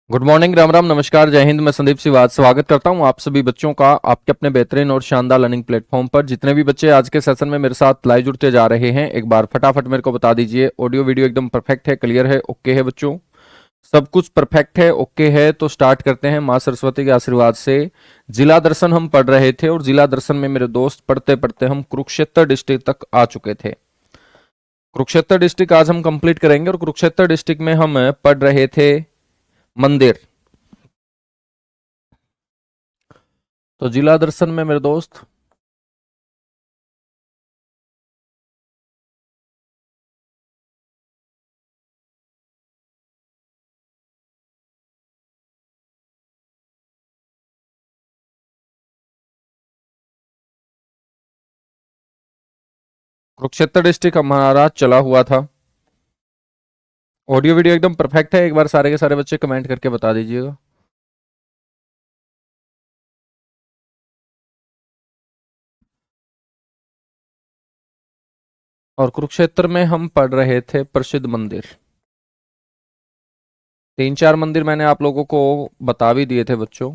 Good morning, Ram Ram, नमस्कार, जय हिंद। मैं संदीप सिवाज स्वागत करता हूं आप सभी बच्चों का आपके अपने बेहतरीन और शानदार लर्निंग प्लेटफॉर्म पर। जितने भी बच्चे आज के सेशन में मेरे साथ लाइव जुड़ते जा रहे हैं, एक बार फटाफट मेरे को बता दीजिए ऑडियो वीडियो एकदम परफेक्ट है, क्लियर है, ओके है बच्चों? सब कुछ परफेक्ट है, ओके है, तो स्टार्ट करते हैं माँ सरस्वती के आशीर्वाद से। जिला दर्शन हम पढ़ रहे थे और जिला दर्शन में मेरे दोस्त पढ़ते पढ़ते हम कुरुक्षेत्र डिस्ट्रिक्ट तक आ चुके थे। कुरुक्षेत्र डिस्ट्रिक्ट आज हम कंप्लीट करेंगे और कुरुक्षेत्र डिस्ट्रिक्ट में हम पढ़ रहे थे मंदिर। तो जिला दर्शन में मेरे दोस्त कुरुक्षेत्र डिस्ट्रिक्ट हमारा चला हुआ था। ऑडियो वीडियो एकदम परफेक्ट है, एक बार सारे के सारे बच्चे कमेंट करके बता दीजिएगा। और कुरुक्षेत्र में हम पढ़ रहे थे प्रसिद्ध मंदिर। तीन चार मंदिर मैंने आप लोगों को बता भी दिए थे बच्चों।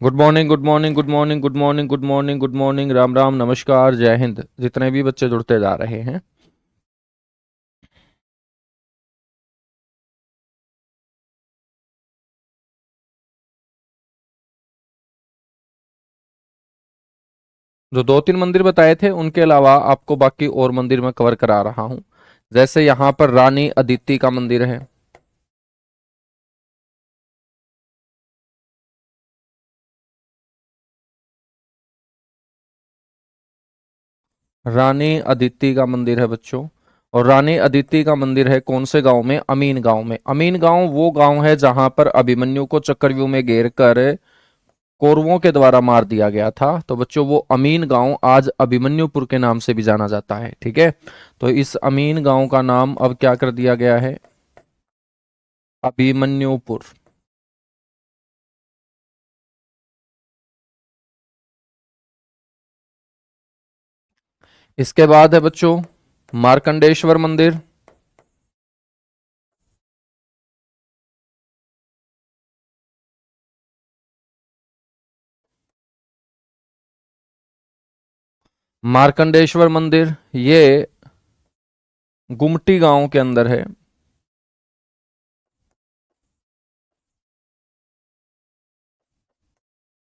Good morning, good morning, good morning, good morning, good morning, good morning, Ram Ram, नमस्कार, जय हिंद। जितने भी बच्चे जुड़ते जा रहे हैं, जो दो तीन मंदिर बताए थे उनके अलावा आपको बाकी और मंदिर मैं कवर करा रहा हूं। जैसे यहां पर रानी अदिति का मंदिर है। रानी अदिति का मंदिर है बच्चों। और रानी अदिति का मंदिर है कौन से गांव में? अमीन गांव में। अमीन गांव वो गांव है जहां पर अभिमन्यु को चक्रव्यूह में घेर कर कौरवों के द्वारा मार दिया गया था। तो बच्चों वो अमीन गांव आज अभिमन्युपुर के नाम से भी जाना जाता है। ठीक है, तो इस अमीन गांव का नाम अब क्या कर दिया गया है? अभिमन्युपुर। इसके बाद है बच्चों मार्कंडेश्वर मंदिर। मार्कंडेश्वर मंदिर ये गुमटी गांव के अंदर है।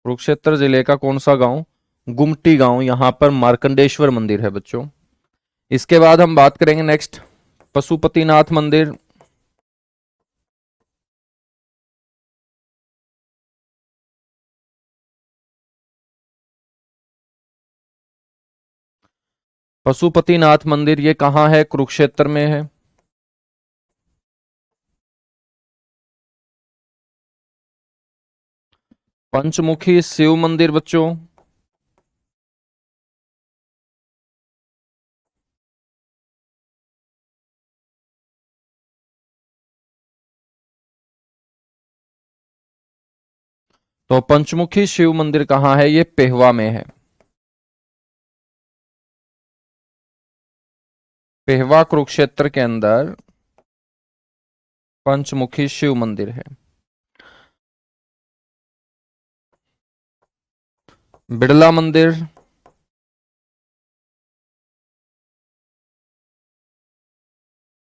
कुरुक्षेत्र जिले का कौन सा गांव? गुमटी गांव, यहां पर मार्कंडेश्वर मंदिर है बच्चों। इसके बाद हम बात करेंगे नेक्स्ट पशुपतिनाथ मंदिर। पशुपतिनाथ मंदिर ये कहाँ है? कुरुक्षेत्र में है। पंचमुखी शिव मंदिर बच्चों, तो पंचमुखी शिव मंदिर कहाँ है? ये पेहवा में है। पेहवा कुरुक्षेत्र के अंदर पंचमुखी शिव मंदिर है। बिड़ला मंदिर,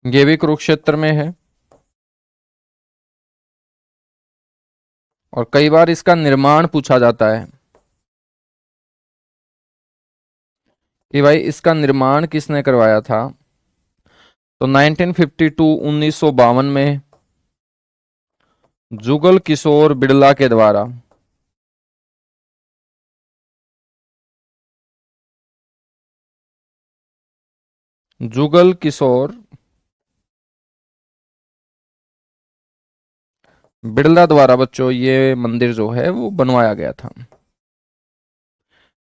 ये भी कुरुक्षेत्र में है। और कई बार इसका निर्माण पूछा जाता है कि भाई इसका निर्माण किसने करवाया था? तो 1952 1952 में जुगल किशोर बिड़ला के द्वारा। जुगल किशोर बिड़ला द्वारा बच्चों ये मंदिर जो है वो बनवाया गया था।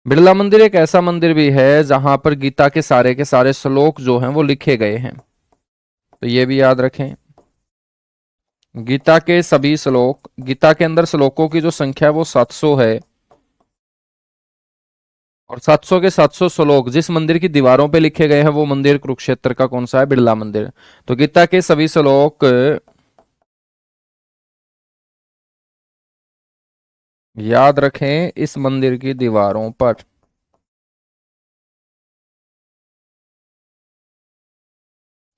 बिड़ला मंदिर एक ऐसा मंदिर भी है जहां पर गीता के सारे श्लोक जो हैं वो लिखे गए हैं, तो ये भी याद रखें। गीता के सभी श्लोक, गीता के अंदर श्लोकों की जो संख्या है वो 700 है। और 700 के 700 श्लोक जिस मंदिर की दीवारों पे लिखे गए हैं वो मंदिर कुरुक्षेत्र का कौन सा है? बिरला मंदिर। तो गीता के सभी श्लोक याद रखें इस मंदिर की दीवारों पर।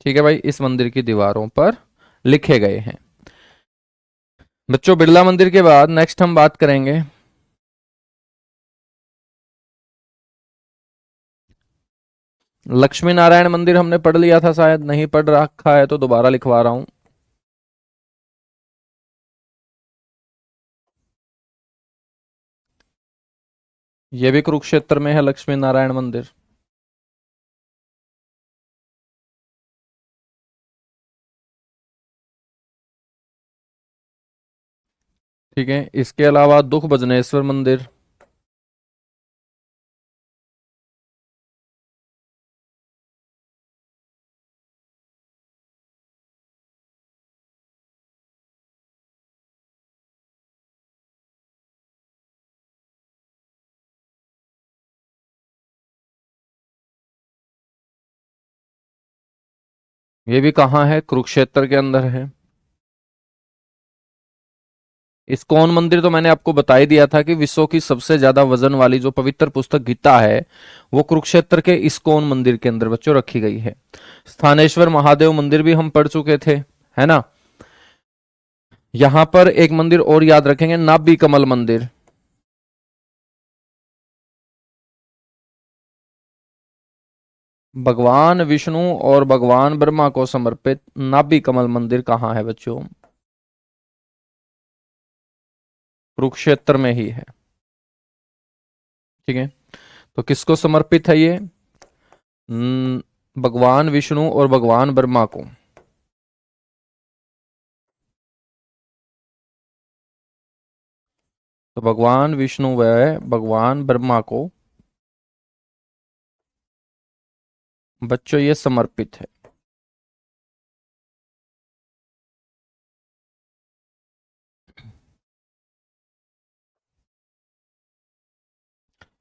ठीक है भाई, इस मंदिर की दीवारों पर लिखे गए हैं। बच्चों बिरला मंदिर के बाद नेक्स्ट हम बात करेंगे लक्ष्मी नारायण मंदिर। हमने पढ़ लिया था, शायद नहीं पढ़ रखा है तो दोबारा लिखवा रहा हूं। यह भी कुरुक्षेत्र में है लक्ष्मी नारायण मंदिर। ठीक है, इसके अलावा दुख भजनेश्वर मंदिर। ये भी कहाँ है? कुरुक्षेत्र के अंदर है। इस्कॉन मंदिर तो मैंने आपको बता ही दिया था कि विश्व की सबसे ज्यादा वजन वाली जो पवित्र पुस्तक गीता है वो कुरुक्षेत्र के इस्कॉन मंदिर के अंदर बच्चों रखी गई है। स्थानेश्वर महादेव मंदिर भी हम पढ़ चुके थे, है ना। यहां पर एक मंदिर और याद रखेंगे, नाभि कमल मंदिर। भगवान विष्णु और भगवान ब्रह्मा को समर्पित नाभि कमल मंदिर कहाँ है बच्चों? कुरुक्षेत्र में ही है। ठीक है, तो किसको समर्पित है ये? भगवान विष्णु और भगवान ब्रह्मा को। तो भगवान विष्णु व भगवान ब्रह्मा को बच्चों ये समर्पित है।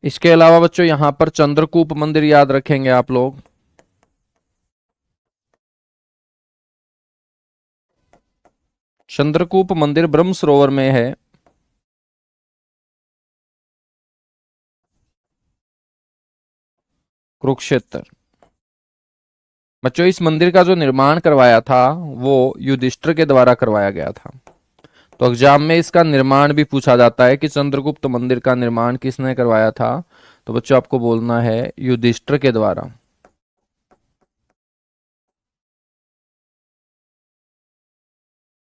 इसके अलावा बच्चों यहां पर चंद्रकूप मंदिर याद रखेंगे आप लोग। चंद्रकूप मंदिर ब्रह्म सरोवर में है। कुरुक्षेत्र। बच्चों इस मंदिर का जो निर्माण करवाया था वो युधिष्ठिर के द्वारा करवाया गया था। तो एग्जाम में इसका निर्माण भी पूछा जाता है कि चंद्रगुप्त मंदिर का निर्माण किसने करवाया था। तो बच्चों आपको बोलना है युधिष्ठिर के द्वारा।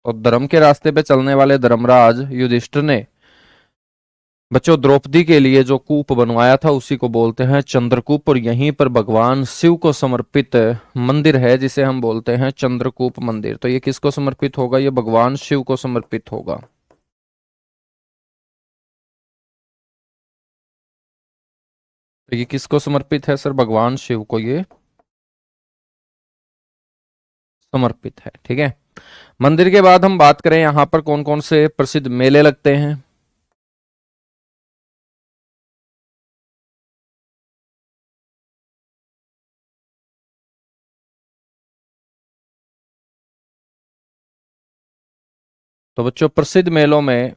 और धर्म के रास्ते पे चलने वाले धर्मराज युधिष्ठिर ने बच्चों द्रौपदी के लिए जो कूप बनवाया था उसी को बोलते हैं चंद्रकूप। और यहीं पर भगवान शिव को समर्पित मंदिर है जिसे हम बोलते हैं चंद्रकूप मंदिर। तो ये किसको समर्पित होगा? ये भगवान शिव को समर्पित होगा। तो ये किसको समर्पित है सर? भगवान शिव को ये समर्पित है। ठीक है, मंदिर के बाद हम बात करें यहां पर कौन कौन से प्रसिद्ध मेले लगते हैं। तो बच्चों प्रसिद्ध मेलों में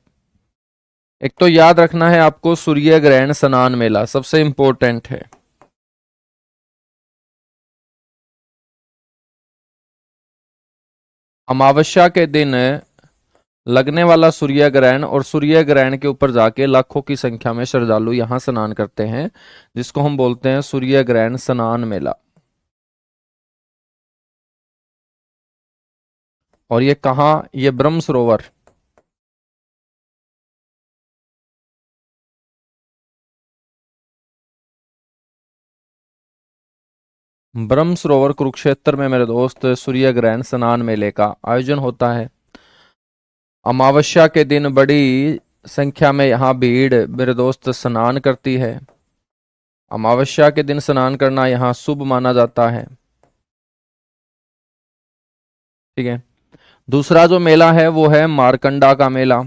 एक तो याद रखना है आपको सूर्य ग्रहण स्नान मेला सबसे इंपॉर्टेंट है। अमावस्या के दिन लगने वाला सूर्य ग्रहण, और सूर्य ग्रहण के ऊपर जाके लाखों की संख्या में श्रद्धालु यहां स्नान करते हैं जिसको हम बोलते हैं सूर्य ग्रहण स्नान मेला। और ये कहाँ? ये ब्रह्म सरोवर। ब्रह्म सरोवर कुरुक्षेत्र में मेरे दोस्त सूर्य ग्रहण स्नान मेले का आयोजन होता है। अमावस्या के दिन बड़ी संख्या में यहाँ भीड़ मेरे दोस्त स्नान करती है। अमावस्या के दिन स्नान करना यहाँ शुभ माना जाता है। ठीक है, दूसरा जो मेला है वो है मारकंडा का मेला।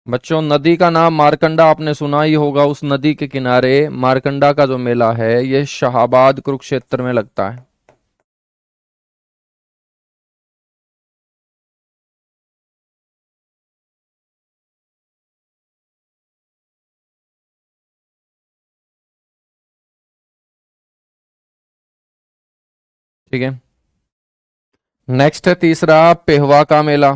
बच्चों नदी का नाम मारकंडा आपने सुना ही होगा। उस नदी के किनारे मारकंडा का जो मेला है ये शाहाबाद कुरुक्षेत्र में लगता है। ठीक है। नेक्स्ट है तीसरा पेहवा का मेला।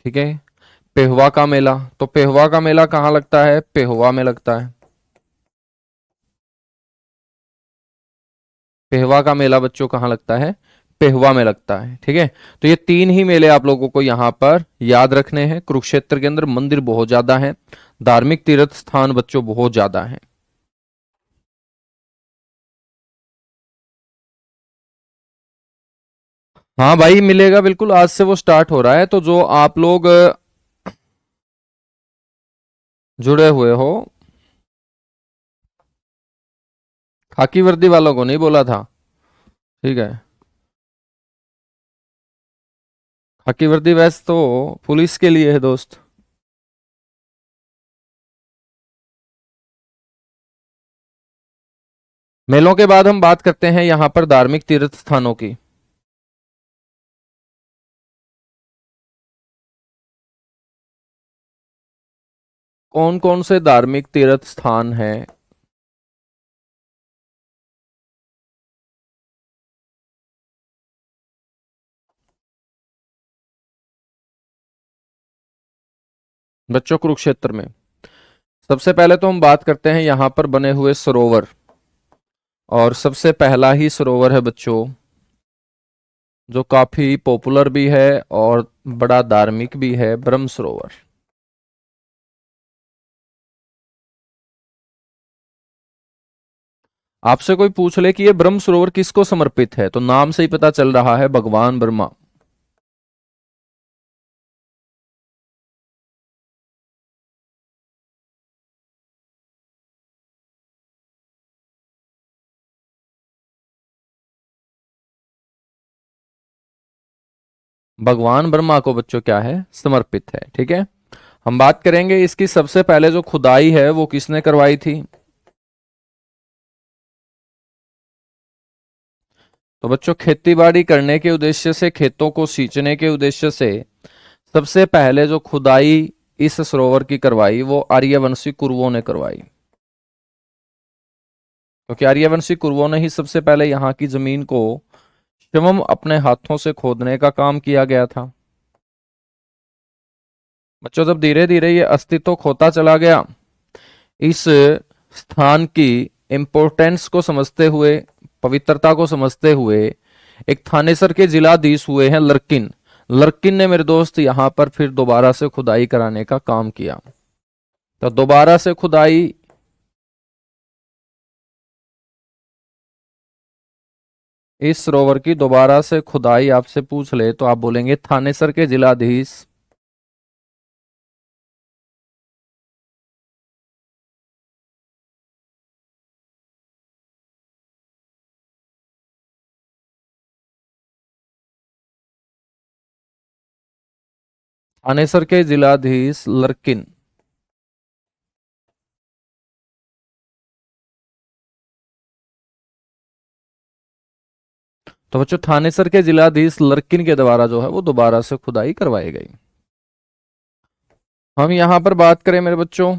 ठीक है। पेहवा का मेला, तो पेहवा का मेला कहाँ लगता है? पेहवा में लगता है। पेहवा का मेला बच्चों कहाँ लगता है? पेहवा में लगता है। ठीक है। तो ये तीन ही मेले आप लोगों को यहां पर याद रखने हैं। कुरुक्षेत्र के अंदर मंदिर बहुत ज्यादा है, धार्मिक तीर्थ स्थान बच्चों बहुत ज्यादा है। हाँ भाई मिलेगा बिल्कुल, आज से वो स्टार्ट हो रहा है। तो जो आप लोग जुड़े हुए हो, खाकी वर्दी वालों को नहीं बोला था। ठीक है। खाकी वर्दी वैसे तो पुलिस के लिए है दोस्त। मेलों के बाद हम बात करते हैं यहां पर धार्मिक तीर्थ स्थानों की। कौन कौन से धार्मिक तीर्थ स्थान हैं? बच्चों कुरुक्षेत्र में सबसे पहले तो हम बात करते हैं यहां पर बने हुए सरोवर। और सबसे पहला ही सरोवर है बच्चों जो काफी पॉपुलर भी है और बड़ा धार्मिक भी है, ब्रह्म सरोवर। आपसे कोई पूछ ले कि ये ब्रह्म सरोवर किसको समर्पित है, तो नाम से ही पता चल रहा है भगवान ब्रह्मा। भगवान ब्रह्मा को बच्चों क्या है? समर्पित है। ठीक है। हम बात करेंगे इसकी सबसे पहले जो खुदाई है वो किसने करवाई थी। तो बच्चों खेती बाड़ी करने के उद्देश्य से, खेतों को सींचने के उद्देश्य से सबसे पहले जो खुदाई इस सरोवर की करवाई वो आर्यवंशी कुरुओं ने करवाई। क्योंकि आर्यवंशी कुरुओं ने ही सबसे पहले यहाँ की जमीन को स्वयं अपने हाथों से खोदने का काम किया गया था। बच्चों जब धीरे धीरे ये अस्तित्व खोता चला गया, इस स्थान की इंपोर्टेंस को समझते हुए, पवित्रता को समझते हुए एक थानेसर के जिलाधीश हुए हैं लरकिन। लरकिन ने मेरे दोस्त यहां पर फिर दोबारा से खुदाई कराने का काम किया। तो दोबारा से खुदाई, इस सरोवर की दोबारा से खुदाई आपसे पूछ ले तो आप बोलेंगे थानेसर के जिलाधीश। थानेसर के जिलाधीश लरकिन। तो बच्चों थानेसर के जिलाधीश लरकिन के द्वारा जो है वो दोबारा से खुदाई करवाई गई। हम यहां पर बात करें मेरे बच्चों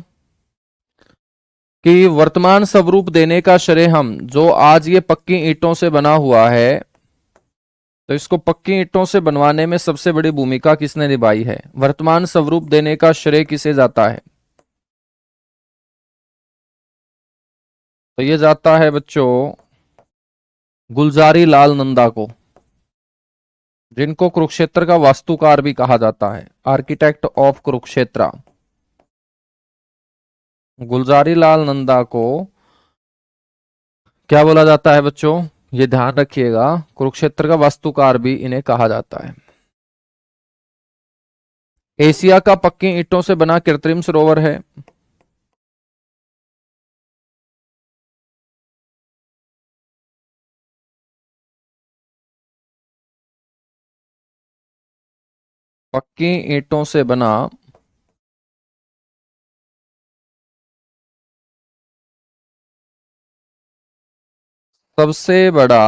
कि वर्तमान स्वरूप देने का श्रेय हम, जो आज ये पक्की ईंटों से बना हुआ है, तो इसको पक्की ईंटों से बनवाने में सबसे बड़ी भूमिका किसने निभाई है? वर्तमान स्वरूप देने का श्रेय किसे जाता है? तो ये जाता है बच्चों गुलजारी लाल नंदा को, जिनको कुरुक्षेत्र का वास्तुकार भी कहा जाता है, आर्किटेक्ट ऑफ कुरुक्षेत्र। गुलजारी लाल नंदा को क्या बोला जाता है बच्चों? ये ध्यान रखिएगा, कुरुक्षेत्र का वास्तुकार भी इन्हें कहा जाता है। एशिया का पक्की ईंटों से बना कृत्रिम सरोवर है। पक्की ईंटों से बना सबसे बड़ा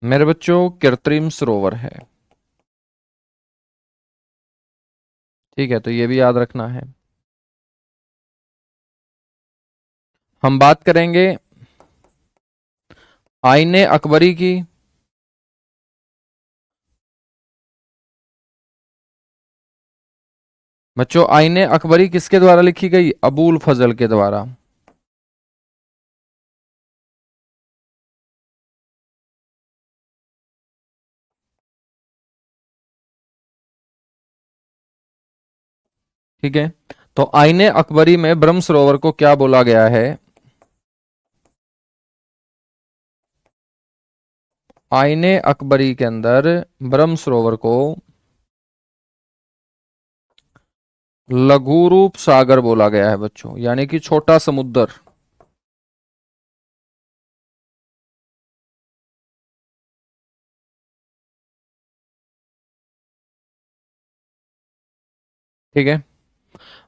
मेरे बच्चों कृत्रिम सरोवर है। ठीक है, तो ये भी याद रखना है। हम बात करेंगे आईने अकबरी की। बच्चों आईने अकबरी किसके द्वारा लिखी गई? अबुल फजल के द्वारा। ठीक है, तो आईने अकबरी में ब्रह्म सरोवर को क्या बोला गया है? आईने अकबरी के अंदर ब्रह्म सरोवर को लघु रूप सागर बोला गया है बच्चों, यानी कि छोटा समुद्र। ठीक है,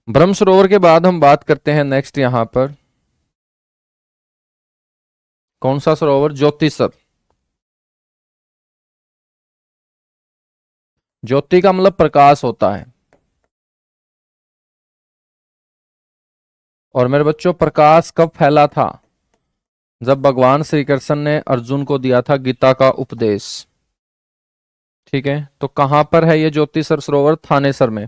ब्रह्म सरोवर के बाद हम बात करते हैं नेक्स्ट यहां पर कौन सा सरोवर? ज्योतिसर। ज्योति का मतलब प्रकाश होता है। और मेरे बच्चों प्रकाश कब फैला था? जब भगवान श्री कृष्ण ने अर्जुन को दिया था गीता का उपदेश। ठीक है, तो कहां पर है ये ज्योतिसर सरोवर? थानेसर में।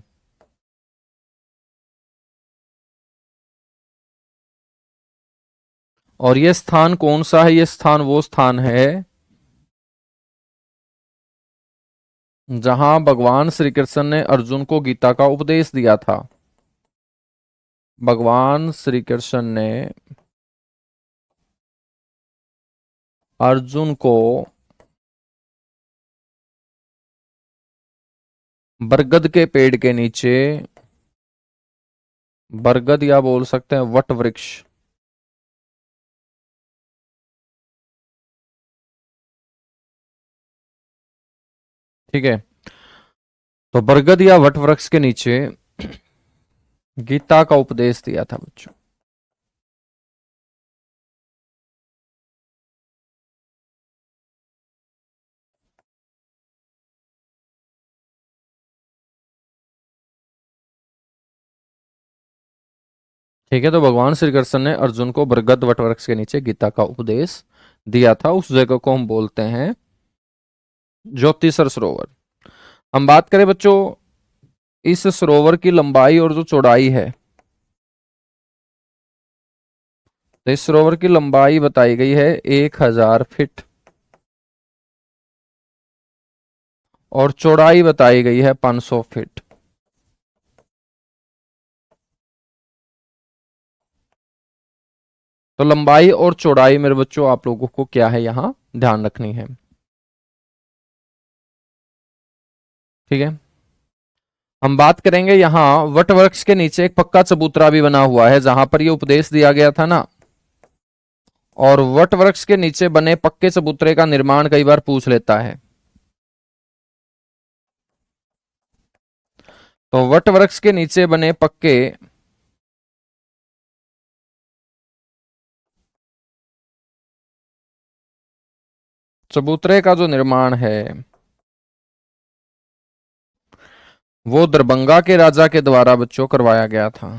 और ये स्थान कौन सा है? ये स्थान वो स्थान है जहां भगवान श्री कृष्ण ने अर्जुन को गीता का उपदेश दिया था। भगवान श्री कृष्ण ने अर्जुन को बरगद के पेड़ के नीचे, बरगद या बोल सकते हैं वट वृक्ष, ठीक है, तो बरगद या वट वृक्ष के नीचे गीता का उपदेश दिया था बच्चों। ठीक है, तो भगवान श्री कृष्ण ने अर्जुन को बरगद वट वृक्ष के नीचे गीता का उपदेश दिया था। उस जगह को हम बोलते हैं ज्योतिसर सरोवर। हम बात करें बच्चों इस सरोवर की लंबाई और जो चौड़ाई है, तो इस सरोवर की लंबाई बताई गई है 1000 फीट और चौड़ाई बताई गई है 500 फीट। तो लंबाई और चौड़ाई मेरे बच्चों आप लोगों को क्या है यहां ध्यान रखनी है। ठीक है, हम बात करेंगे यहां वट वृक्ष के नीचे एक पक्का चबूतरा भी बना हुआ है जहां पर यह उपदेश दिया गया था ना। और वट वृक्ष के नीचे बने पक्के चबूतरे का निर्माण कई बार पूछ लेता है। तो वट वृक्ष के नीचे बने पक्के चबूतरे का जो निर्माण है वो दरभंगा के राजा के द्वारा बच्चों करवाया गया था।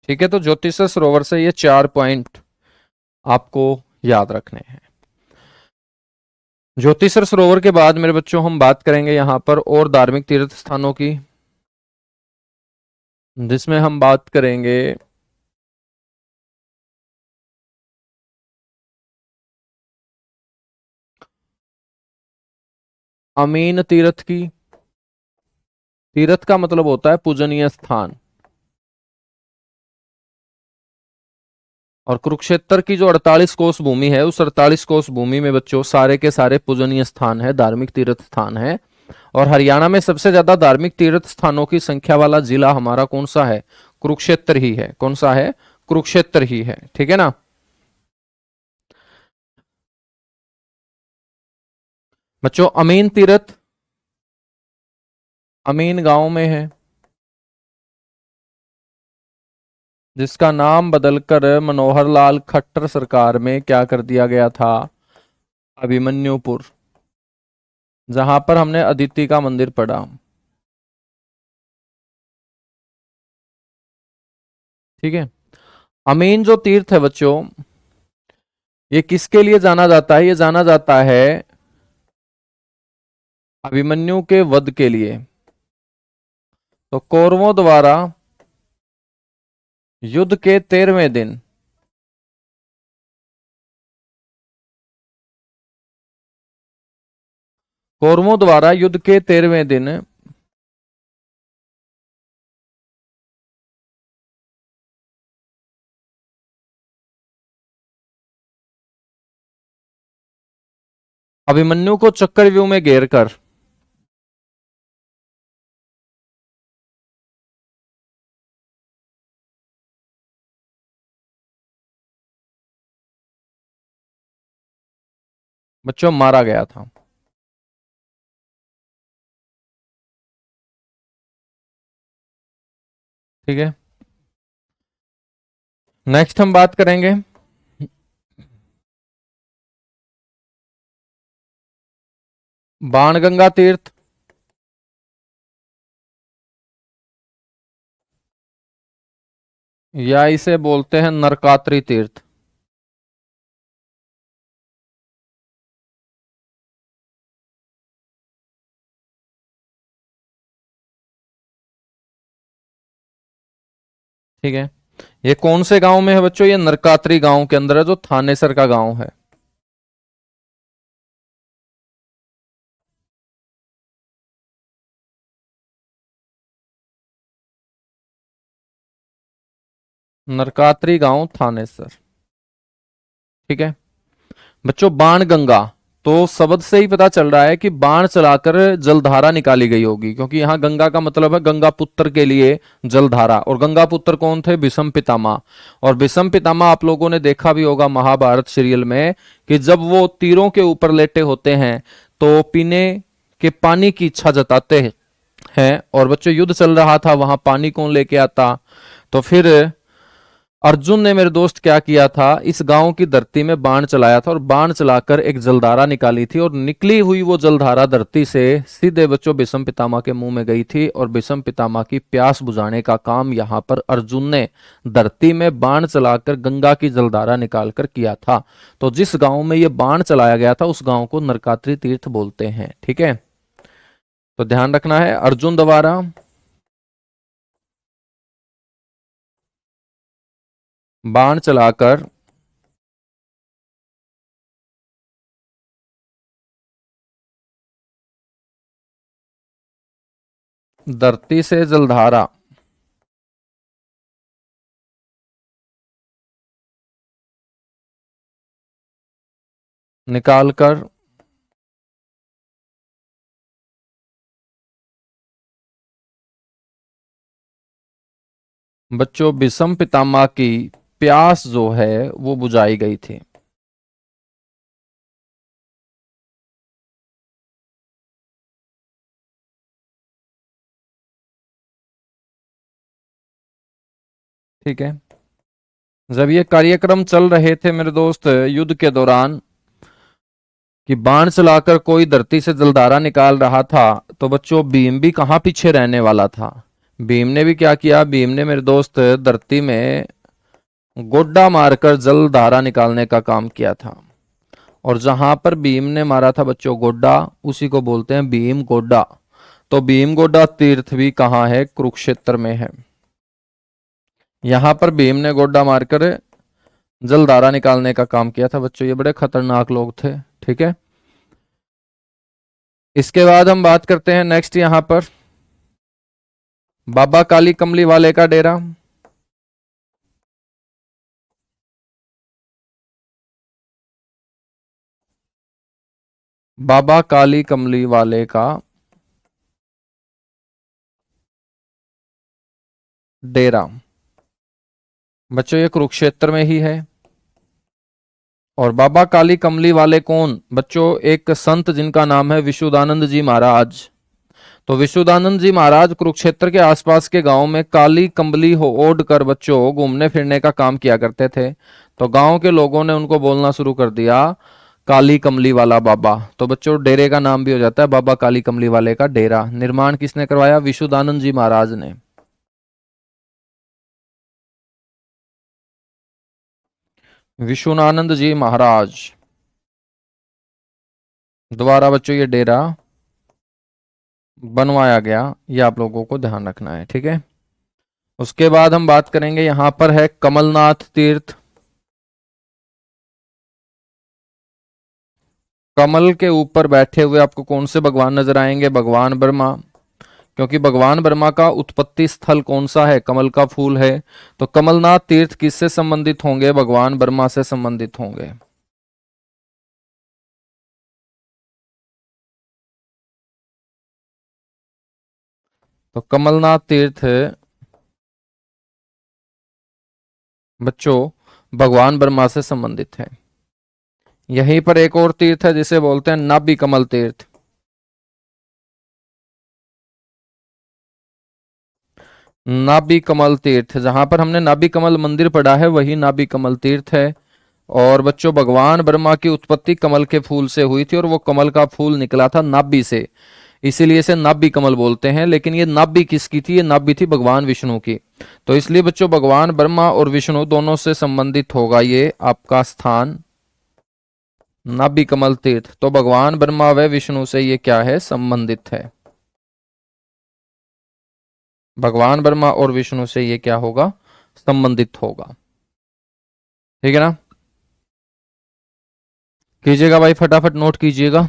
ठीक है, तो ज्योतिषर सरोवर से ये 4 पॉइंट आपको याद रखने हैं। ज्योतिषर सरोवर के बाद मेरे बच्चों हम बात करेंगे यहां पर और धार्मिक तीर्थ स्थानों की, जिसमें हम बात करेंगे अमीन तीर्थ की। तीर्थ का मतलब होता है पूजनीय स्थान। और कुरुक्षेत्र की जो 48 कोस भूमि है, उस 48 कोस भूमि में बच्चों सारे के सारे पूजनीय स्थान है, धार्मिक तीर्थ स्थान है। और हरियाणा में सबसे ज्यादा धार्मिक तीर्थ स्थानों की संख्या वाला जिला हमारा कौन सा है? कुरुक्षेत्र ही है। कौन सा है? कुरुक्षेत्र ही है। ठीक है ना। बच्चों अमीन तीर्थ अमीन गांव में है, जिसका नाम बदलकर मनोहर लाल खट्टर सरकार में क्या कर दिया गया था? अभिमन्युपुर, जहां पर हमने अदिति का मंदिर पढ़ा। ठीक है। अमीन जो तीर्थ है बच्चों, ये किसके लिए जाना जाता है? ये जाना जाता है अभिमन्यु के वध के लिए। तो कौरवों द्वारा युद्ध के 13वें दिन कौरवों द्वारा युद्ध के 13वें दिन अभिमन्यु को चक्रव्यूह में घेर कर बच्चों मारा गया था। ठीक है। नेक्स्ट हम बात करेंगे बाणगंगा तीर्थ, या इसे बोलते हैं नरकात्री तीर्थ। ठीक है। ये कौन से गांव में है बच्चों? ये नरकात्री गांव के अंदर है, जो थानेसर का गांव है। नरकात्री गांव थानेसर। ठीक है। बच्चों बाण गंगा, तो शब्द से ही पता चल रहा है कि बाण चलाकर जलधारा निकाली गई होगी, क्योंकि यहां गंगा का मतलब है गंगा पुत्र के लिए जलधारा। और गंगा पुत्र कौन थे? भीष्म पितामह। और भीष्म पितामह आप लोगों ने देखा भी होगा महाभारत सीरियल में, कि जब वो तीरों के ऊपर लेटे होते हैं तो पीने के पानी की इच्छा जताते हैं। और बच्चों युद्ध चल रहा था, वहां पानी कौन लेके आता? तो फिर अर्जुन ने, मेरे दोस्त, क्या किया था? इस गांव की धरती में बाण चलाया था, और बाण चलाकर एक जलधारा निकाली थी। और निकली हुई वो जलधारा धरती से सीधे बच्चों भीष्म पितामह के मुंह में गई थी। और भीष्म पितामह की प्यास बुझाने का काम यहां पर अर्जुन ने धरती में बाण चलाकर गंगा की जलधारा निकालकर किया था। तो जिस गांव में ये बाण चलाया गया था, उस गांव को नरकात्री तीर्थ बोलते हैं। ठीक है। तो ध्यान रखना है, अर्जुन द्वारा बाण चलाकर धरती से जलधारा निकालकर बच्चों भीष्म पितामह की प्यास जो है वो बुझाई गई थी। ठीक है। जब ये कार्यक्रम चल रहे थे मेरे दोस्त युद्ध के दौरान, कि बाण चलाकर कोई धरती से जलधारा निकाल रहा था, तो बच्चों भीम भी कहाँ पीछे रहने वाला था? भीम ने भी क्या किया? भीम ने मेरे दोस्त धरती में गोड्डा मारकर जलधारा निकालने का काम किया था। और जहां पर भीम ने मारा था बच्चों गोड्डा, उसी को बोलते हैं भीम गोड्डा। तो भीम गोड्डा तीर्थ भी कहाँ है? कुरुक्षेत्र में है। यहां पर भीम ने गोड्डा मारकर जलधारा निकालने का काम किया था बच्चों। ये बड़े खतरनाक लोग थे। ठीक है। इसके बाद हम बात करते हैं नेक्स्ट यहां पर बाबा काली कमली वाले का डेरा। बाबा काली कमली वाले का डेरा। बच्चों ये कुरुक्षेत्र में ही है। और बाबा काली कमली वाले कौन? बच्चों एक संत जिनका नाम है विशुद्धानंद जी महाराज। तो विशुद्धानंद जी महाराज कुरुक्षेत्र के आसपास के गांव में काली कंबली हो ओढ़ कर बच्चों घूमने फिरने का काम किया करते थे। तो गांव के लोगों ने उनको बोलना शुरू कर दिया काली कमली वाला बाबा। तो बच्चों डेरे का नाम भी हो जाता है बाबा काली कमली वाले का डेरा। निर्माण किसने करवाया? विशुद्धानंद जी महाराज ने। विशुनानंद जी महाराज द्वारा बच्चों ये डेरा बनवाया गया। ये आप लोगों को ध्यान रखना है, ठीक है। उसके बाद हम बात करेंगे, यहां पर है कमलनाथ तीर्थ। कमल के ऊपर बैठे हुए आपको कौन से भगवान नजर आएंगे? भगवान ब्रह्मा। क्योंकि भगवान ब्रह्मा का उत्पत्ति स्थल कौन सा है? कमल का फूल है। तो कमलनाथ तीर्थ किससे संबंधित होंगे? भगवान ब्रह्मा से संबंधित होंगे। तो कमलनाथ तीर्थ बच्चों भगवान ब्रह्मा से संबंधित है। यहीं पर एक और तीर्थ है जिसे बोलते हैं नाभि कमल तीर्थ। नाभि कमल तीर्थ, जहां पर हमने नाभि कमल मंदिर पढ़ा है वही नाभि कमल तीर्थ है। और बच्चों भगवान ब्रह्मा की उत्पत्ति कमल के फूल से हुई थी और वो कमल का फूल निकला था नाभि से, इसीलिए इसे नाभि कमल बोलते हैं। लेकिन ये नाभि किसकी थी? ये नाभि थी भगवान विष्णु की। तो इसलिए बच्चों भगवान ब्रह्मा और विष्णु दोनों से संबंधित होगा ये आपका स्थान नाभि कमल तीर्थ। तो भगवान ब्रह्मा व विष्णु से ये क्या है? संबंधित है। भगवान ब्रह्मा और विष्णु से ये क्या होगा? संबंधित होगा। ठीक है ना? कीजिएगा भाई, फटाफट नोट कीजिएगा।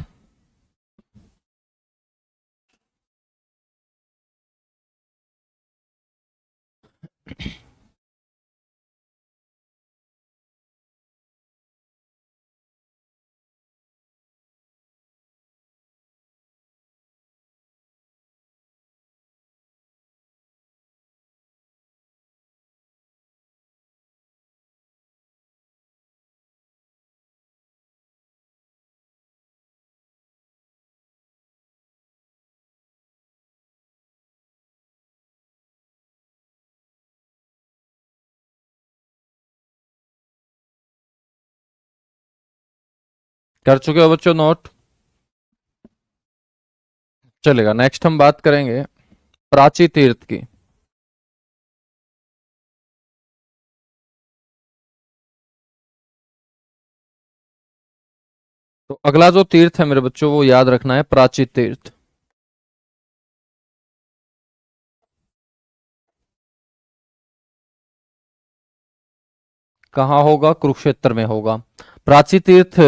कर चुके हो बच्चों नोट? चलेगा। नेक्स्ट हम बात करेंगे प्राची तीर्थ की। तो अगला जो तीर्थ है मेरे बच्चों वो याद रखना है प्राची तीर्थ। कहाँ होगा? कुरुक्षेत्र में होगा। प्राची तीर्थ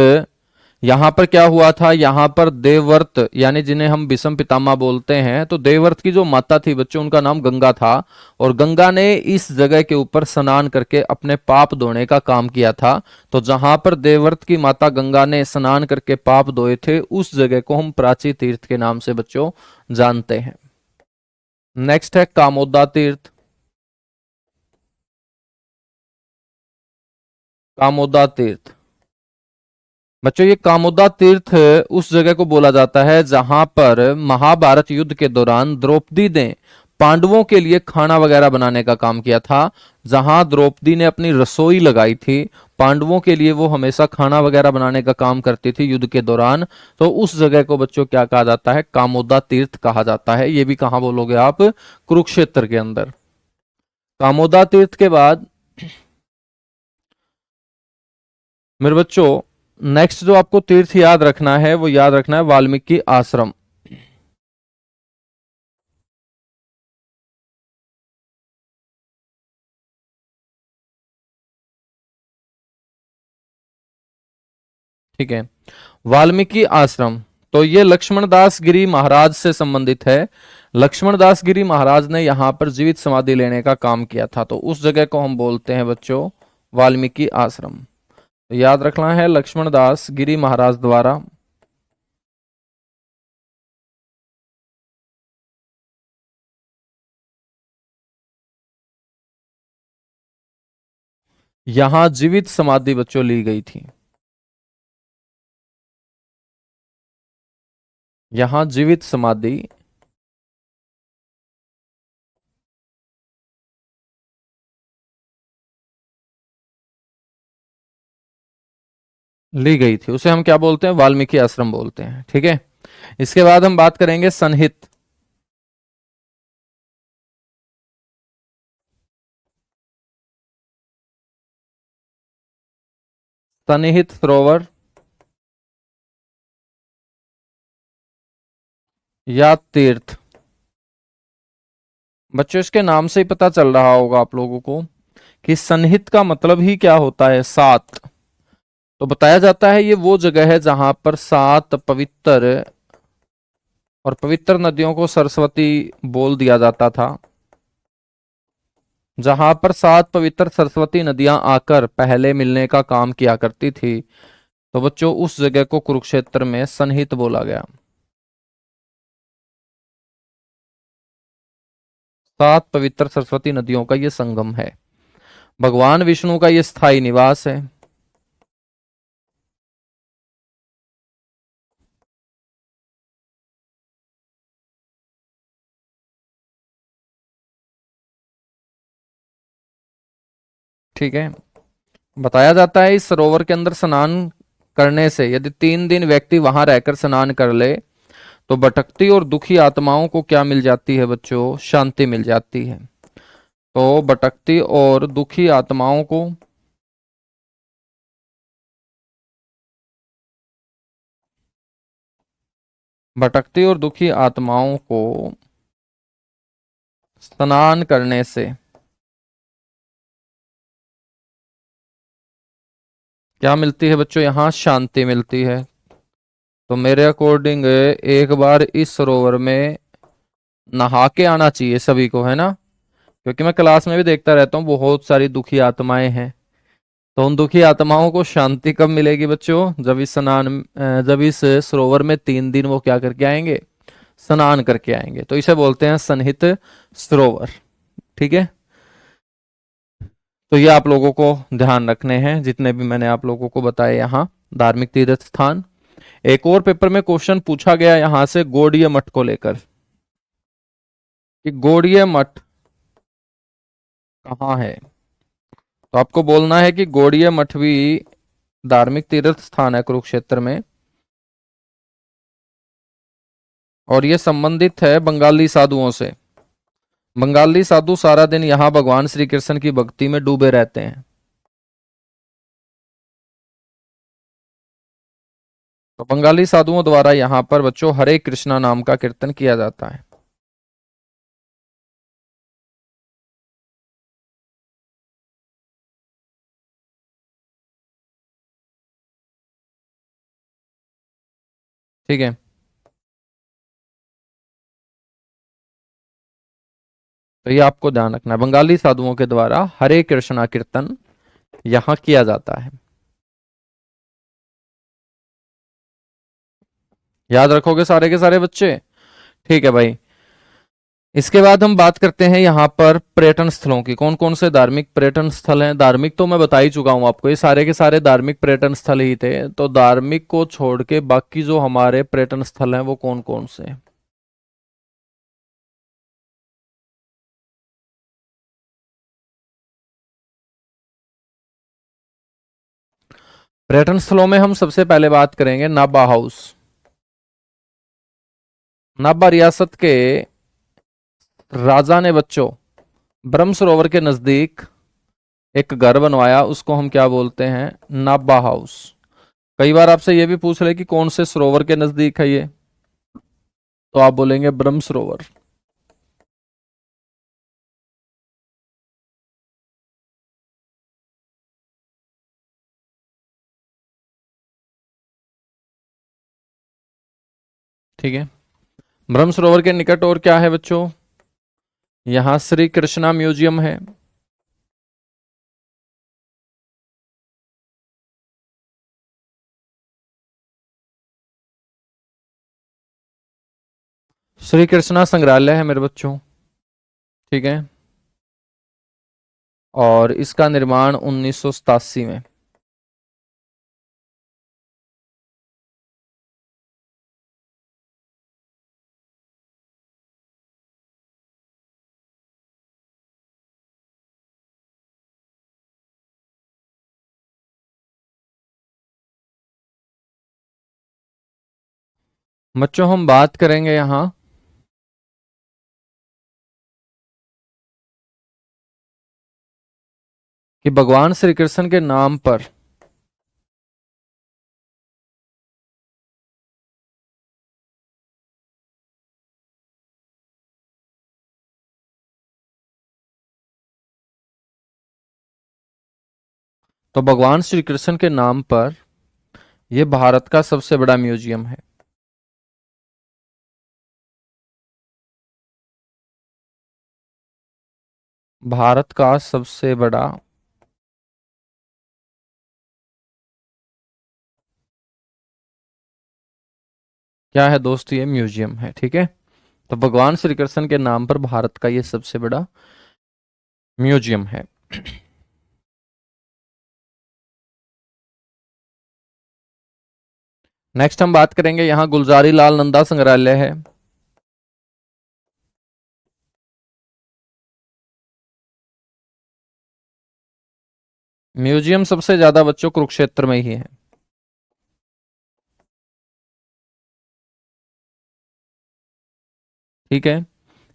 यहां पर क्या हुआ था? यहां पर देवव्रत यानी जिन्हें हम भीष्म पितामह बोलते हैं, तो देवव्रत की जो माता थी बच्चों उनका नाम गंगा था। और गंगा ने इस जगह के ऊपर स्नान करके अपने पाप धोने का काम किया था। तो जहां पर देवव्रत की माता गंगा ने स्नान करके पाप धोए थे उस जगह को हम प्राची तीर्थ के नाम से बच्चों जानते हैं। नेक्स्ट है कामोदा तीर्थ। कामोदा तीर्थ बच्चों ये कामोदा तीर्थ उस जगह को बोला जाता है जहां पर महाभारत युद्ध के दौरान द्रौपदी ने पांडवों के लिए खाना वगैरह बनाने का काम किया था। जहां द्रौपदी ने अपनी रसोई लगाई थी पांडवों के लिए, वो हमेशा खाना वगैरह बनाने का काम करती थी युद्ध के दौरान। तो उस जगह को बच्चों क्या कहा जाता है? कामोदा तीर्थ कहा जाता है। ये भी कहां बोलोगे आप? कुरुक्षेत्र के अंदर। कामोदा तीर्थ के बाद मेरे बच्चों नेक्स्ट जो आपको तीर्थ याद रखना है वो याद रखना है वाल्मीकि आश्रम। ठीक है, वाल्मीकि आश्रम। तो ये लक्ष्मण दास गिरी महाराज से संबंधित है। लक्ष्मण दास गिरी महाराज ने यहां पर जीवित समाधि लेने का काम किया था। तो उस जगह को हम बोलते हैं बच्चों वाल्मीकि आश्रम। तो याद रखना है लक्ष्मण दास गिरी महाराज द्वारा यहां जीवित समाधि बच्चों ली गई थी। यहां जीवित समाधि ली गई थी, उसे हम क्या बोलते हैं, वाल्मीकि आश्रम बोलते हैं। ठीक है, इसके बाद हम बात करेंगे सनहित। सन्निहित सरोवर या तीर्थ। बच्चों इसके नाम से ही पता चल रहा होगा आप लोगों को कि सन्निहित का मतलब ही क्या होता है, सात। तो बताया जाता है ये वो जगह है जहां पर सात पवित्र और पवित्र नदियों को सरस्वती बोल दिया जाता था। जहां पर सात पवित्र सरस्वती नदियां आकर पहले मिलने का काम किया करती थी, तो बच्चों उस जगह को कुरुक्षेत्र में सन्निहित बोला गया। सात पवित्र सरस्वती नदियों का यह संगम है, भगवान विष्णु का यह स्थायी निवास है। ठीक है, बताया जाता है इस सरोवर के अंदर स्नान करने से यदि 3 दिन व्यक्ति वहां रहकर स्नान कर ले, तो भटकती और दुखी आत्माओं को क्या मिल जाती है बच्चों, शांति मिल जाती है। तो भटकती और दुखी आत्माओं को भटकती और दुखी आत्माओं को स्नान करने से क्या मिलती है बच्चों, यहां शांति मिलती है। तो मेरे अकॉर्डिंग एक बार इस सरोवर में नहा के आना चाहिए सभी को, है ना। क्योंकि मैं क्लास में भी देखता रहता हूँ बहुत सारी दुखी आत्माएं हैं। तो उन दुखी आत्माओं को शांति कब मिलेगी बच्चों, जब इस सरोवर में 3 दिन वो क्या करके आएंगे, स्नान करके आएंगे। तो इसे बोलते हैं सन्निहित सरोवर। ठीक है, तो ये आप लोगों को ध्यान रखने हैं जितने भी मैंने आप लोगों को बताए यहाँ धार्मिक तीर्थ स्थान। एक और पेपर में क्वेश्चन पूछा गया यहां से गौड़ीय मठ को लेकर, कि गौड़ीय मठ कहाँ है। तो आपको बोलना है कि गौड़ीय मठ भी धार्मिक तीर्थ स्थान है कुरुक्षेत्र में, और ये संबंधित है बंगाली साधुओं से। बंगाली साधु सारा दिन यहाँ भगवान श्री कृष्ण की भक्ति में डूबे रहते हैं। तो बंगाली साधुओं द्वारा यहाँ पर बच्चों हरे कृष्णा नाम का कीर्तन किया जाता है। ठीक है, तो ये आपको ध्यान रखना है, बंगाली साधुओं के द्वारा हरे कृष्णा कीर्तन यहाँ किया जाता है। याद रखोगे सारे के सारे बच्चे। ठीक है भाई, इसके बाद हम बात करते हैं यहाँ पर पर्यटन स्थलों की। कौन कौन से धार्मिक पर्यटन स्थल हैं, धार्मिक तो मैं बता ही चुका हूं आपको, ये सारे के सारे धार्मिक पर्यटन स्थल ही थे। तो धार्मिक को छोड़ के बाकी जो हमारे पर्यटन स्थल हैं वो कौन कौन से हैं। पर्यटन स्थलों में हम सबसे पहले बात करेंगे नाबा हाउस। नाबा रियासत के राजा ने बच्चों ब्रह्म सरोवर के नजदीक एक घर बनवाया, उसको हम क्या बोलते हैं, नाबा हाउस। कई बार आपसे ये भी पूछ ले कि कौन से सरोवर के नजदीक है ये, तो आप बोलेंगे ब्रह्म सरोवर। ठीक है, ब्रह्म सरोवर के निकट और क्या है बच्चों, यहां श्री कृष्णा म्यूजियम है। श्री कृष्णा संग्रहालय है मेरे बच्चों। ठीक है, और इसका निर्माण 1987 में। बच्चों हम बात करेंगे यहाँ कि भगवान श्री कृष्ण के नाम पर तो भगवान श्री कृष्ण के नाम पर यह भारत का सबसे बड़ा म्यूजियम है। भारत का सबसे बड़ा क्या है दोस्त, ये म्यूजियम है। ठीक है, तो भगवान श्री कृष्ण के नाम पर भारत का ये सबसे बड़ा म्यूजियम है। नेक्स्ट हम बात करेंगे यहाँ गुलजारी लाल नंदा संग्रहालय है। म्यूजियम सबसे ज्यादा बच्चों कुरुक्षेत्र में ही है। ठीक है,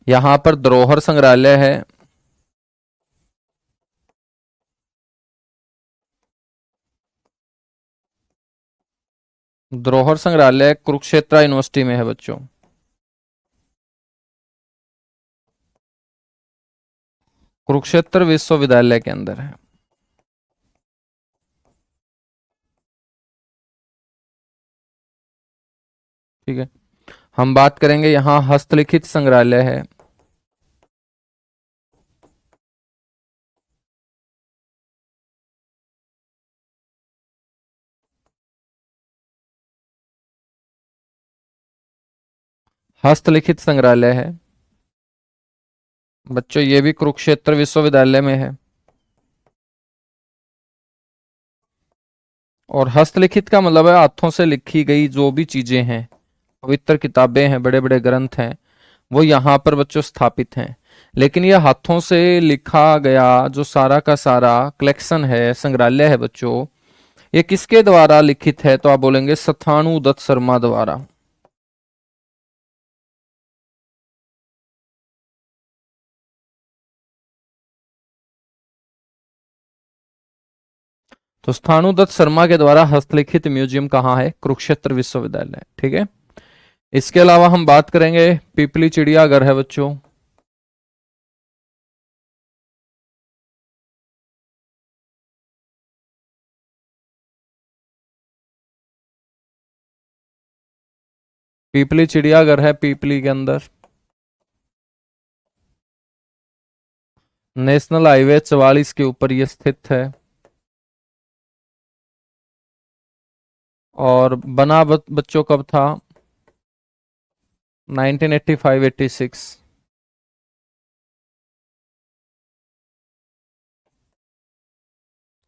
यहां पर धरोहर संग्रहालय है। धरोहर संग्रहालय कुरुक्षेत्र यूनिवर्सिटी में है बच्चों। कुरुक्षेत्र विश्वविद्यालय के अंदर है। ठीक है, हम बात करेंगे यहाँ हस्तलिखित संग्रहालय है। हस्तलिखित संग्रहालय है बच्चों, ये भी कुरुक्षेत्र विश्वविद्यालय में है। और हस्तलिखित का मतलब है हाथों से लिखी गई जो भी चीजें हैं, पवित्र किताबें हैं, बड़े बड़े ग्रंथ हैं, वो यहाँ पर बच्चों स्थापित हैं। लेकिन ये हाथों से लिखा गया जो सारा का सारा कलेक्शन है, संग्रहालय है बच्चों, ये किसके द्वारा लिखित है? तो आप बोलेंगे सथानु दत्त शर्मा द्वारा। तो स्थानु दत्त शर्मा के द्वारा हस्तलिखित म्यूजियम कहाँ है? कुरुक्षेत्र विश्वविद्यालय। ठीक है, इसके अलावा हम बात करेंगे पिपली चिड़ियाघर है बच्चों। पिपली चिड़ियाघर है पिपली के अंदर। नेशनल हाईवे 44 के ऊपर ये स्थित है। और बना बच्चों कब था? 1985-86।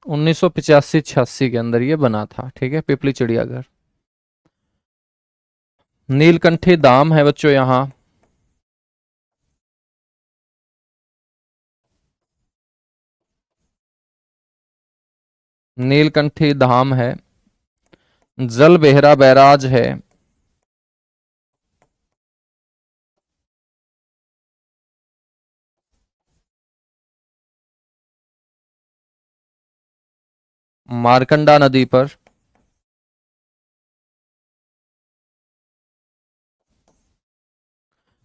1985-86 के अंदर ये बना था। ठीक है, पिपली चिड़ियाघर। नीलकंठी धाम है बच्चों यहाँ। नीलकंठी धाम है। जल बेहरा बैराज है। मारकंडा नदी पर।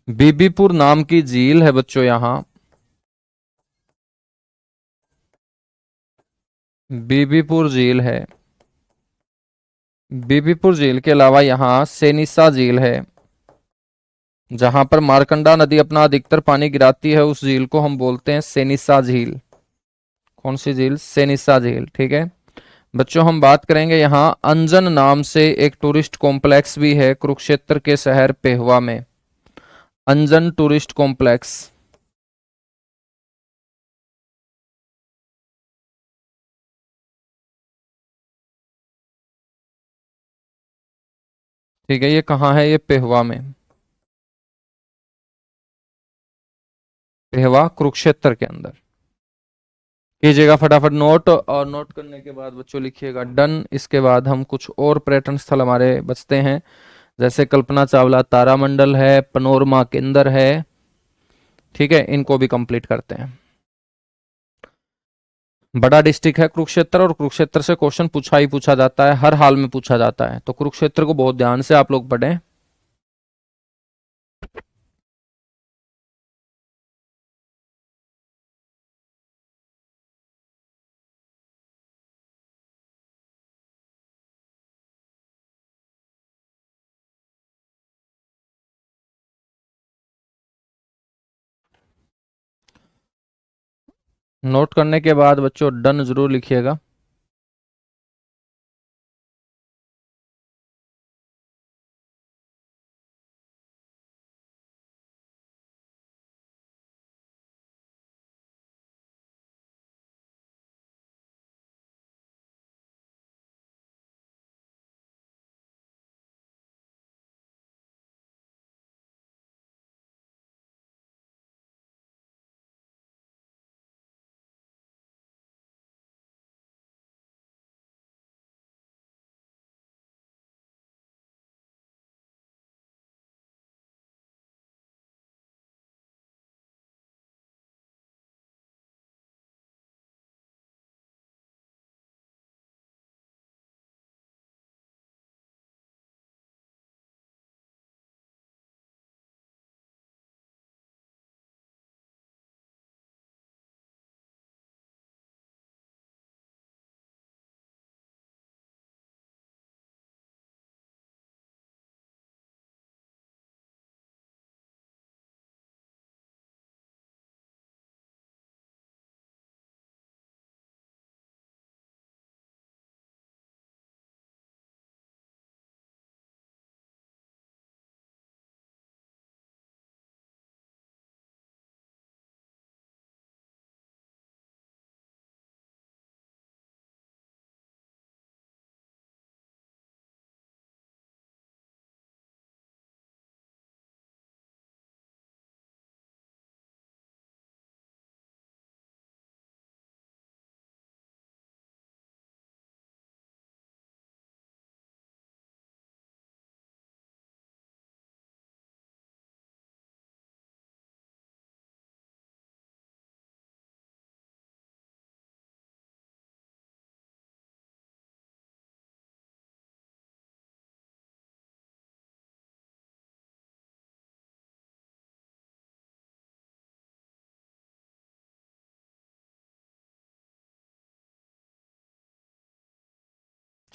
बीबीपुर नाम की झील है बच्चों यहाँ। बीबीपुर झील है। बीबीपुर झील के अलावा यहाँ सेनिसा झील है, जहां पर मारकंडा नदी अपना अधिकतर पानी गिराती है। उस झील को हम बोलते हैं सेनिसा झील। कौन सी झील? सेनिसा झील। ठीक है बच्चों, हम बात करेंगे यहाँ अंजन नाम से एक टूरिस्ट कॉम्प्लेक्स भी है कुरुक्षेत्र के शहर पेहवा में। अंजन टूरिस्ट कॉम्प्लेक्स। ठीक है, ये कहाँ है? ये पेहवा में। पेहवा कुरुक्षेत्र के अंदर। कीजिएगा फटाफट नोट, और नोट करने के बाद बच्चों लिखिएगा डन। इसके बाद हम कुछ और पर्यटन स्थल हमारे बचते हैं, जैसे कल्पना चावला तारामंडल है, पनोरमा केंद्र है। ठीक है, इनको भी कंप्लीट करते हैं। बड़ा डिस्ट्रिक्ट है कुरुक्षेत्र, और कुरुक्षेत्र से क्वेश्चन पूछा ही पूछा जाता है, हर हाल में पूछा जाता है, तो कुरुक्षेत्र को बहुत ध्यान से आप लोग पढ़ें। नोट करने के बाद बच्चों डन जरूर लिखिएगा।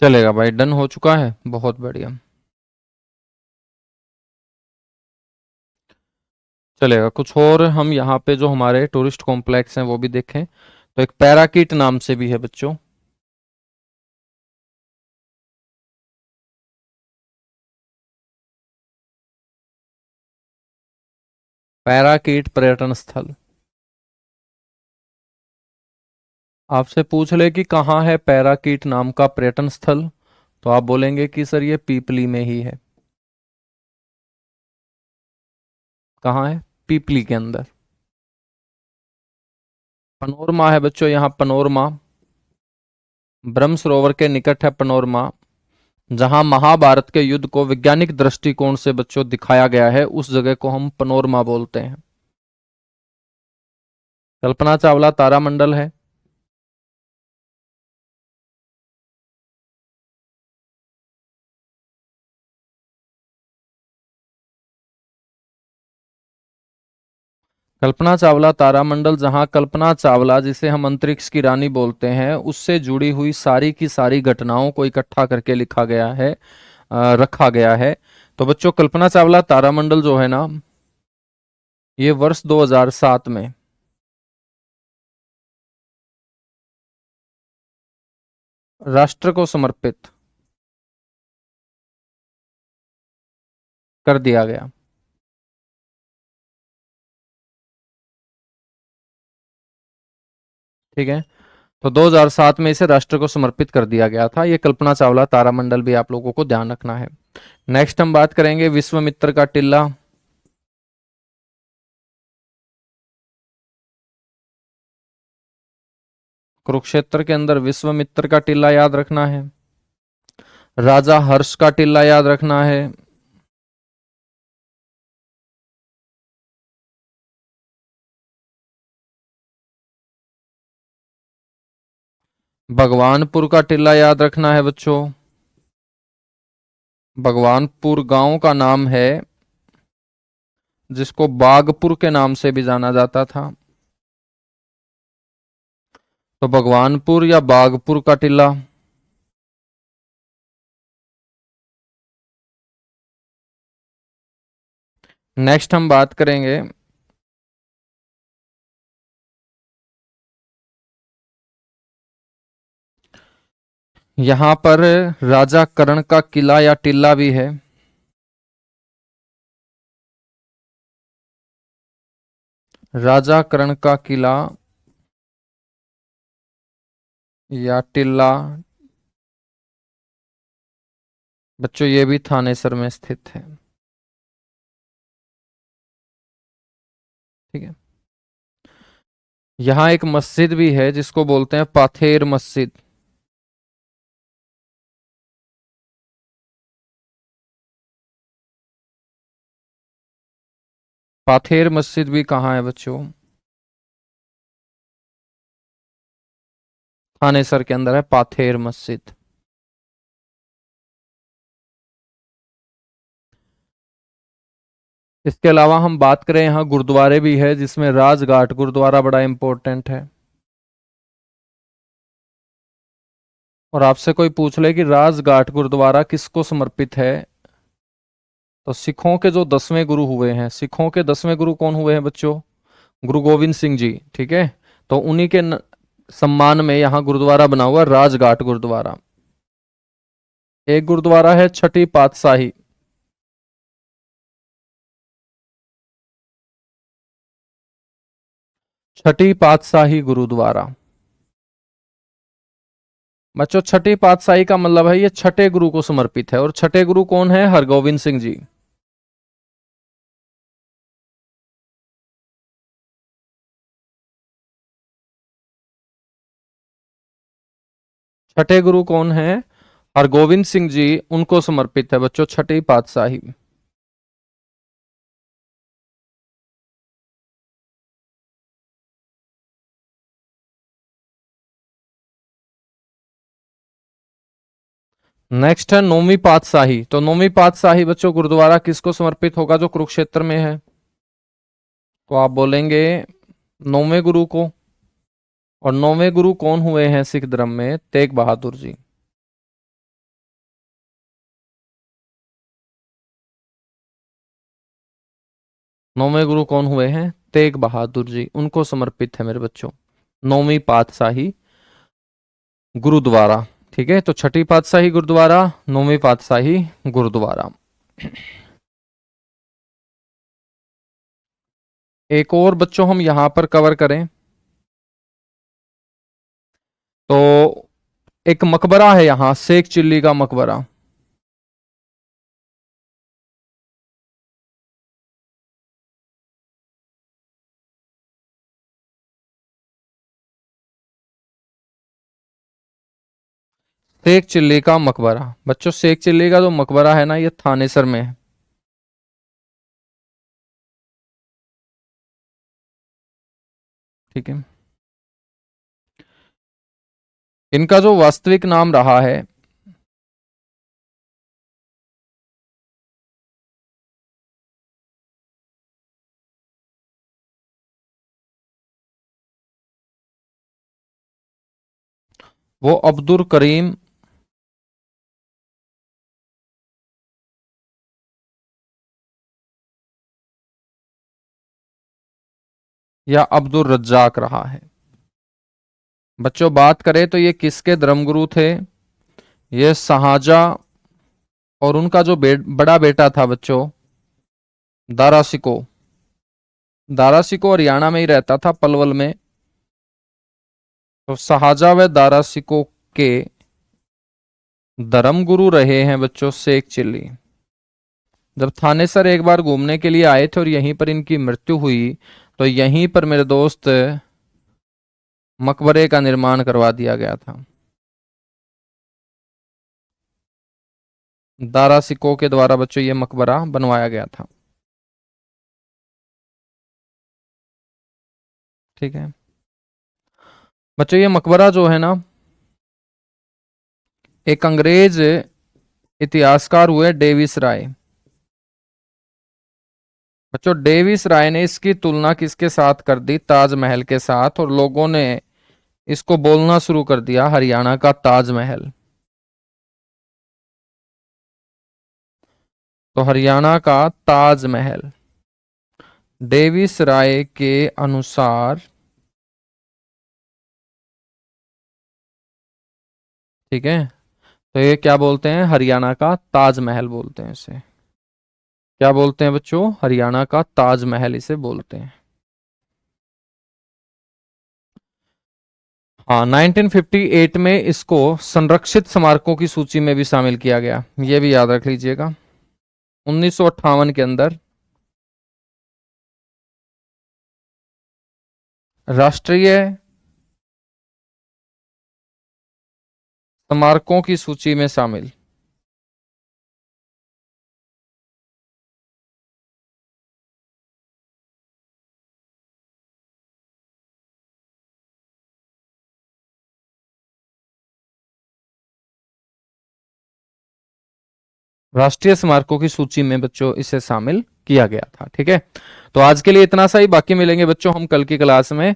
चलेगा भाई, डन हो चुका है, बहुत बढ़िया। चलेगा, कुछ और हम यहाँ पे जो हमारे टूरिस्ट कॉम्प्लेक्स हैं वो भी देखें। तो एक पैराकीट नाम से भी है बच्चों। पैराकीट पर्यटन स्थल। आपसे पूछ ले कि कहाँ है पैराकीट नाम का पर्यटन स्थल, तो आप बोलेंगे कि सर ये पीपली में ही है। कहाँ है? पीपली के अंदर। पनोरमा है बच्चों, यहाँ पनोरमा ब्रह्म सरोवर के निकट है पनोरमा, जहां महाभारत के युद्ध को वैज्ञानिक दृष्टिकोण से बच्चों दिखाया गया है, उस जगह को हम पनोरमा बोलते हैं। कल्पना चावला तारामंडल है। कल्पना चावला तारामंडल, जहां कल्पना चावला जिसे हम अंतरिक्ष की रानी बोलते हैं, उससे जुड़ी हुई सारी की सारी घटनाओं को इकट्ठा करके लिखा गया है, रखा गया है। तो बच्चों कल्पना चावला तारामंडल जो है ना, ये वर्ष 2007 में राष्ट्र को समर्पित कर दिया गया। ठीक है, तो 2007 में इसे राष्ट्र को समर्पित कर दिया गया था। ये कल्पना चावला तारामंडल भी आप लोगों को ध्यान रखना है। नेक्स्ट हम बात करेंगे विश्वामित्र का टिल्ला। कुरुक्षेत्र के अंदर विश्वामित्र का टिल्ला याद रखना है। राजा हर्ष का टिल्ला याद रखना है। भगवानपुर का टिल्ला याद रखना है बच्चों। भगवानपुर गांव का नाम है जिसको बागपुर के नाम से भी जाना जाता था। तो भगवानपुर या बागपुर का टिल्ला। नेक्स्ट हम बात करेंगे यहां पर राजा कर्ण का किला या टिल्ला भी है। राजा कर्ण का किला या टिल्ला बच्चों ये भी थानेसर में स्थित है। ठीक है। यहां एक मस्जिद भी है जिसको बोलते हैं पाथेर मस्जिद। पाथेर मस्जिद भी कहाँ है बच्चों? थानेसर के अंदर है पाथेर मस्जिद। इसके अलावा हम बात करें यहाँ गुरुद्वारे भी है जिसमें राजघाट गुरुद्वारा बड़ा इंपॉर्टेंट है। और आपसे कोई पूछ ले कि राजघाट गुरुद्वारा किसको समर्पित है, तो सिखों के जो 10वें गुरु हुए हैं, सिखों के 10वें गुरु कौन हुए हैं बच्चों? गुरु गोविंद सिंह जी। ठीक है। तो उन्हीं के सम्मान में यहाँ गुरुद्वारा बना हुआ राजघाट गुरुद्वारा। एक गुरुद्वारा है छठी पातशाही। छठी पातशाही गुरुद्वारा। बच्चों छठी पातशाही का मतलब है ये छठे गुरु को समर्पित है। और छठे गुरु कौन है? हरगोविंद सिंह जी। छठे गुरु कौन है? हरगोविंद सिंह जी। उनको समर्पित है बच्चों छठी पातशाही। नेक्स्ट है नौवीं पातशाही। तो नौवीं पातशाही बच्चों गुरुद्वारा किसको समर्पित होगा जो कुरुक्षेत्र में है? तो आप बोलेंगे नौवें गुरु को। और नौवें गुरु कौन हुए हैं सिख धर्म में? तेग बहादुर जी। नौवें गुरु कौन हुए हैं? तेग बहादुर जी। उनको समर्पित है मेरे बच्चों नौवीं पातशाही गुरुद्वारा। ठीक है। तो छठी पातशाही गुरुद्वारा, नौवीं पातशाही गुरुद्वारा। एक और बच्चों हम यहां पर कवर करें तो एक मकबरा है यहां, शेख चिल्ली का मकबरा। शेख चिल्ली का मकबरा। बच्चों शेख चिल्ली का जो मकबरा है ना ये थानेसर में है। ठीक है। इनका जो वास्तविक नाम रहा है वो अब्दुल करीम या अब्दुल रज्जाक रहा है। बच्चों बात करें तो ये किसके धर्मगुरु थे? ये शाहजहां और उनका जो बड़ा बेटा था बच्चों दारा सिको। दारा सिको हरियाणा में ही रहता था, पलवल में। तो शाहजहां व दारा सिको के धर्मगुरु रहे हैं बच्चों शेख चिल्ली। जब थानेसर एक बार घूमने के लिए आए थे और यहीं पर इनकी मृत्यु हुई, तो यहीं पर मेरे दोस्त मकबरे का निर्माण करवा दिया गया था। दारा सिकोह के द्वारा बच्चों ये मकबरा बनवाया गया था। ठीक है बच्चों, ये मकबरा जो है ना, एक अंग्रेज इतिहासकार हुए डेविस राय। बच्चों डेविस राय ने इसकी तुलना किसके साथ कर दी? ताजमहल के साथ, और लोगों ने इसको बोलना शुरू कर दिया हरियाणा का ताजमहल। तो हरियाणा का ताजमहल डेविस राय के अनुसार, ठीक है, तो ये क्या बोलते हैं? हरियाणा का ताजमहल बोलते हैं इसे। क्या बोलते हैं बच्चों? हरियाणा का ताजमहल इसे बोलते हैं। हाँ, 1958 में इसको संरक्षित स्मारकों की सूची में भी शामिल किया गया, ये भी याद रख लीजिएगा। 1958 के अंदर राष्ट्रीय स्मारकों की सूची में शामिल। राष्ट्रीय स्मारकों की सूची में बच्चों इसे शामिल किया गया था। ठीक है, तो आज के लिए इतना सा ही, बाकी मिलेंगे बच्चों हम कल की क्लास में,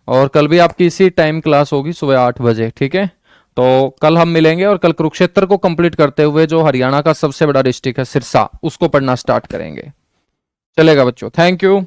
और कल भी आपकी इसी टाइम क्लास होगी सुबह 8 बजे। ठीक है, तो कल हम मिलेंगे और कल कुरुक्षेत्र को कंप्लीट करते हुए जो हरियाणा का सबसे बड़ा डिस्ट्रिक्ट है सिरसा, उसको पढ़ना स्टार्ट करेंगे। चलेगा बच्चों, थैंक यू।